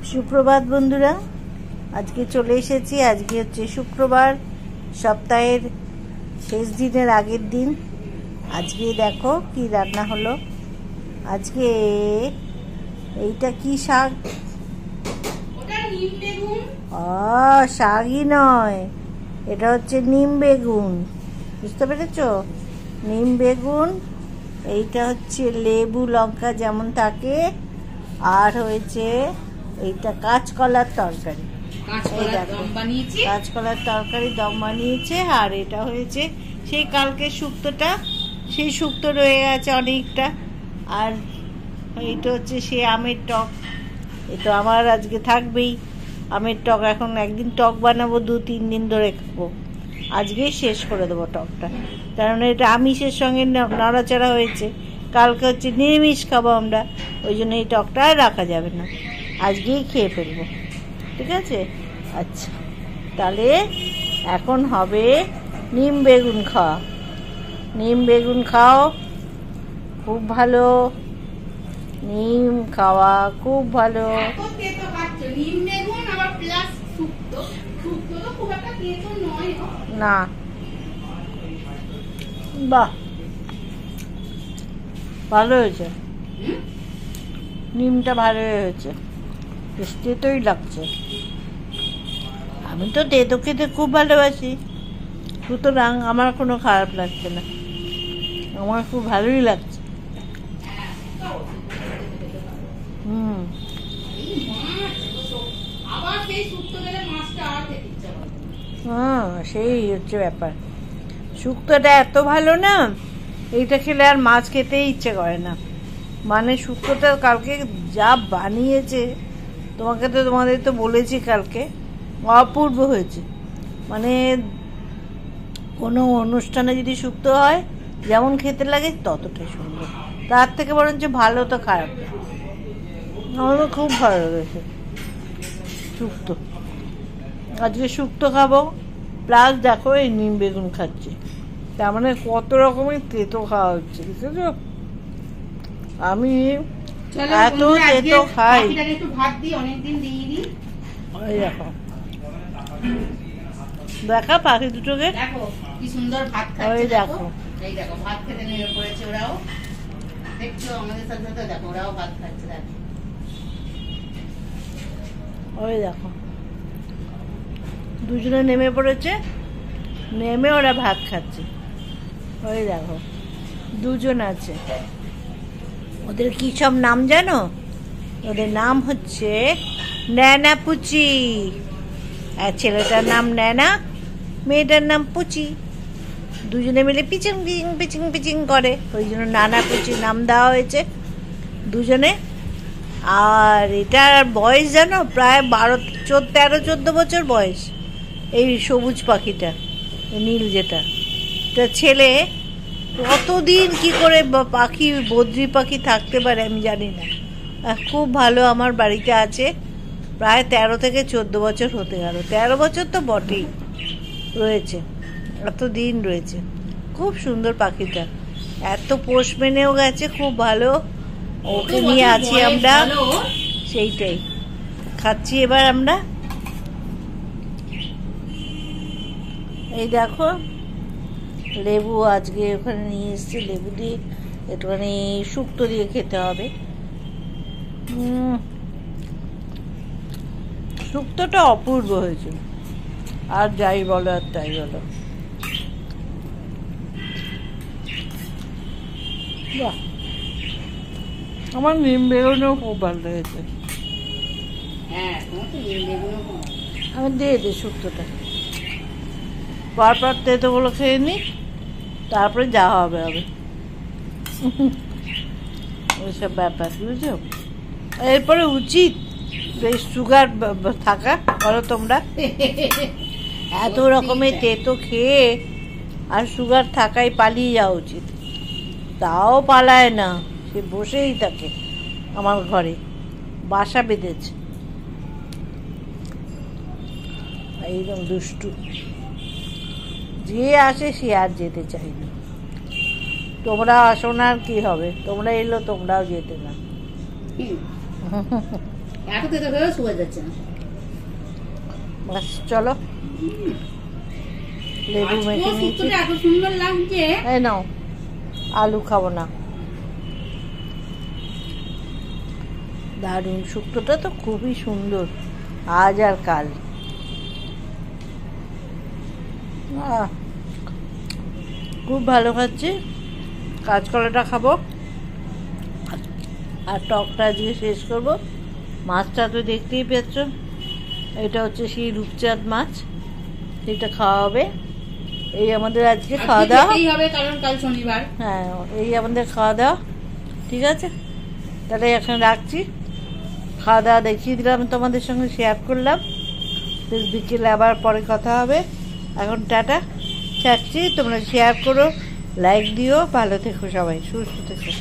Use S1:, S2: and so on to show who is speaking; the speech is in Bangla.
S1: সুপ্রভাত বন্ধুরা, আজকে চলে এসেছি। আজকে হচ্ছে শুক্রবার, সপ্তাহের শেষ দিনের আগের দিন। আজকে দেখো কি রান্না হলো। আজকে এইটা কি শাক? শাকই নয়, এটা হচ্ছে নিম বেগুন। বুঝতে পেরেছ? নিম বেগুন। এইটা হচ্ছে লেবু লঙ্কা যেমন থাকে, আর হয়েছে এইটা কাঁচকলার তরকারি। কাঁচকলার তরকারি দম বানিয়েছে। আর এটা হয়েছে সেই কালকে শুক্তোটা, সেই শুক্তো রয়ে গেছে অনেকটা। আর এইটা হচ্ছে সে আমের টক। এটা আমার আজকে থাকবেই আমের টক। এখন একদিন টক বানাবো, 2-3 দিন ধরে খাবো। আজকেই শেষ করে দেবো টকটা, কারণ এটা আমিষের সঙ্গে নড়াচড়া হয়েছে। কালকে হচ্ছে নিরামিষ খাবো আমরা, ওই জন্য এই টকটা আর রাখা যাবে না, আজকেই খেয়ে ফেলবো। ঠিক আছে? আচ্ছা, তাহলে এখন হবে নিম বেগুন খাওয়া। নিম বেগুন খাও, খুব ভালো। নিম খাওয়া খুব ভালো। না, বাহ, ভালো হয়েছে। নিমটা ভালো হয়েছে, বেশ তেতোই লাগছে। আমি তো তেতো খেতে খুব ভালোবাসি, সুতরাং আমার কোনো খারাপ লাগছে না, আমার খুব ভালোই লাগছে। হ্যাঁ, সেই হচ্ছে ব্যাপার। শুক্তোটা এত ভালো না, এইটা খেলে আর মাছ খেতেই ইচ্ছে করে না। মানে শুক্তোটা কালকে যা বানিয়েছে, তোমাদের তো বলেছি কালকে, অপূর্ব হয়েছে। মানে কোনো অনুষ্ঠানে যদি শুক্তো হয়, যেমন খেতে লাগে ততটাই সুন্দর, তার থেকে বরঞ্চ ভালো তো খারাপ। আমার খুব ভালো লেগেছে শুক্তো। আজকে শুক্তো খাবো, প্লাস দেখো এই নিম বেগুন খাচ্ছি। তার মানে কত রকমের তেতো খাওয়া হচ্ছে, বুঝেছো? আমি এত তেতো খাই। দেখো দেখা পাখি দুটোকে,
S2: কি সুন্দর ভাত খাচ্ছে। ওই দেখো, এই দেখো ভাত খেতে নেমে পড়েছে ওরাও। দেখছো আমাদের সাথে সাথে দেখো ওরাও ভাত খাচ্ছে। দেখো,
S1: ওই দেখো দুজনে নেমে পড়েছে, নেমে ওরা ভাত খাচ্ছে। ওই দেখো দুজন আছে। ওদের কি সব নাম জানো? ওদের নাম হচ্ছে ন্যানা পুচি। ছেলেটার নাম ন্যানা, মেয়েটার নাম পুচি। দুজনে মিলে পিচিং পিচিং পিচিং পিচিং করে, ওই জন্য নানা পুচি নাম দেওয়া হয়েছে দুজনে। আর এটার বয়স জানো, প্রায় 13-14 বছর বয়স। এই সবুজ পাখিটা, নীল যেটা, এটা ছেলে। কতদিন কি করে পাখি, বদ্রি পাখি থাকতে পারে আমি জানি না। খুব ভালো, আমার বাড়িতে আছে, প্রায় 13 থেকে 14 বছর হতে গেল। 13 বছর তো বটেই রয়েছে, এত দিন রয়েছে। খুব সুন্দর পাখিটা, এত পোষ মেনেও গেছে, খুব ভালো। ওকে নিয়ে আছি আমরা, সেইটাই খাচ্ছি এবার আমরা। এই দেখো লেবু আজকে ওখানে নিয়ে এসেছি, লেবু দিয়ে একটুখানি শুক্তো দিয়ে খেতে হবে। শুক্তোটা অপূর্ব হয়েছে, আর যাই বলো আর তাই বলো। বাহ, আমার নিম বেগুনও খুব ভালো লেগেছে। আমি দিয়ে দিই শুক্তোটা, পরপর তেতোগুলো খেয়ে নিই, তারপরে যা হবে হবে। ওইসব ব্যাপার, বুঝছো? এরপরে উচিত বেশ সুগার থাকা, বলো তোমরা? এত রকমের তেতো খেয়ে আর সুগার থাকাই পালিয়ে যাওয়া উচিত। তাও পালায় না, সে বসেই থাকে আমার ঘরে, বাসা বেঁধেছে। এইরকম দুষ্টু, যে আসে সে আর যেতে চাই না। তোমরা আসো না, আর কি হবে? তোমরা এলো, তোমরাও যেতে না।
S2: এত তেতো হয়েও শুয়ে যাচ্ছে না।
S1: বাস চলো, লেবু মেখে নিয়েছি।
S2: এত সুন্দর লাগছে।
S1: এই নাও, আলু খাবো না। দারুণ, শুক্তোটা তো খুবই সুন্দর, আজ আর কাল। খুব ভালো খাচ্ছি। কাঁচকলাটা খাবো আর টকটা আজকে শেষ করবো। মাছটা তো দেখতেই পেয়েছ, এটা হচ্ছে সেই রূপচাঁদ মাছ, এটা খাওয়া হবে। এই আমাদের আজকে খাওয়া দাওয়া
S2: হবে, কারণ কাল শনিবার।
S1: হ্যাঁ, এই আমাদের খাওয়া দাওয়া। ঠিক আছে, তাহলে এখন রাখছি। খাওয়া দাওয়া দেখিয়ে দিলাম, তোমাদের সঙ্গে শেয়ার করলাম। বিকেলে আবার পরে কথা হবে। এখন টাটা, ছাড়ছি। তোমরা শেয়ার করো, লাইক দিও। ভালো থেকো সবাই, সুস্থ থেকো।